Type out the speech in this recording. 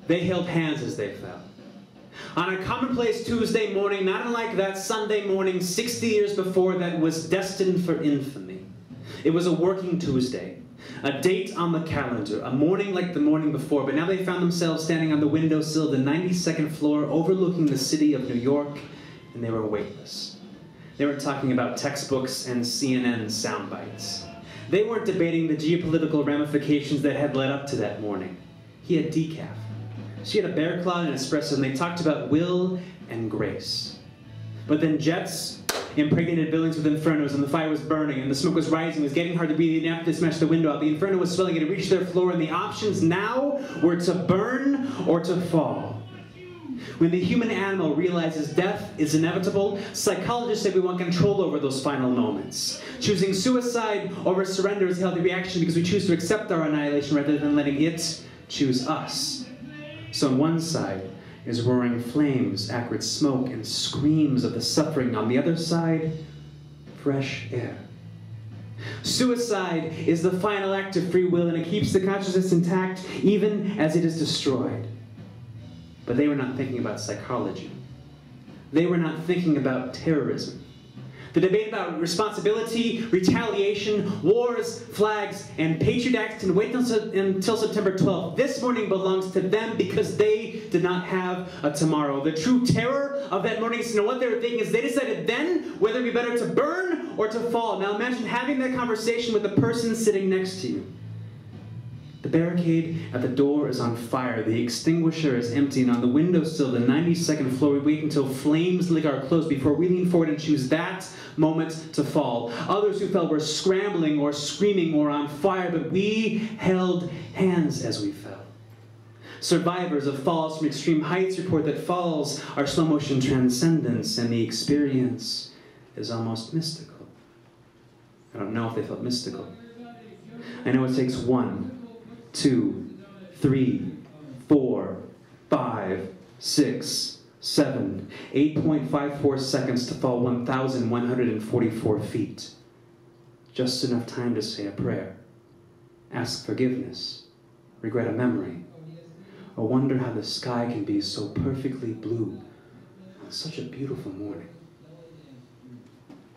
They held hands as they fell. On a commonplace Tuesday morning, not unlike that Sunday morning 60 years before that was destined for infamy. It was a working Tuesday, a date on the calendar, a morning like the morning before, but now they found themselves standing on the windowsill of the 92nd floor overlooking the city of New York, and they were weightless. They weren't talking about textbooks and CNN sound bites. They weren't debating the geopolitical ramifications that had led up to that morning. He had decaf. She had a bear claw and an espresso, and they talked about will and grace. But then jets impregnated buildings with infernos, and the fire was burning, and the smoke was rising. It was getting hard to breathe, and after they smashed the window out, the inferno was swelling, and it reached their floor, and the options now were to burn or to fall. When the human animal realizes death is inevitable, psychologists say we want control over those final moments. Choosing suicide over surrender is a healthy reaction because we choose to accept our annihilation rather than letting it choose us. So on one side is roaring flames, acrid smoke, and screams of the suffering. On the other side, fresh air. Suicide is the final act of free will, and it keeps the consciousness intact even as it is destroyed. But they were not thinking about psychology. They were not thinking about terrorism. The debate about responsibility, retaliation, wars, flags, and Patriot Acts can wait until September 12th. This morning belongs to them because they did not have a tomorrow. The true terror of that morning is to know what they were thinking is they decided then whether it would be better to burn or to fall. Now imagine having that conversation with the person sitting next to you. The barricade at the door is on fire. The extinguisher is empty, and on the windowsill, the 92nd floor, we wait until flames lick our clothes before we lean forward and choose that moment to fall. Others who fell were scrambling or screaming or on fire, but we held hands as we fell. Survivors of falls from extreme heights report that falls are slow-motion transcendence, and the experience is almost mystical. I don't know if they felt mystical. I know it takes 1, 2, 3, 4, 5, 6, 7, 8.54 seconds to fall 1,144 feet. Just enough time to say a prayer, ask forgiveness, regret a memory, or wonder how the sky can be so perfectly blue on such a beautiful morning.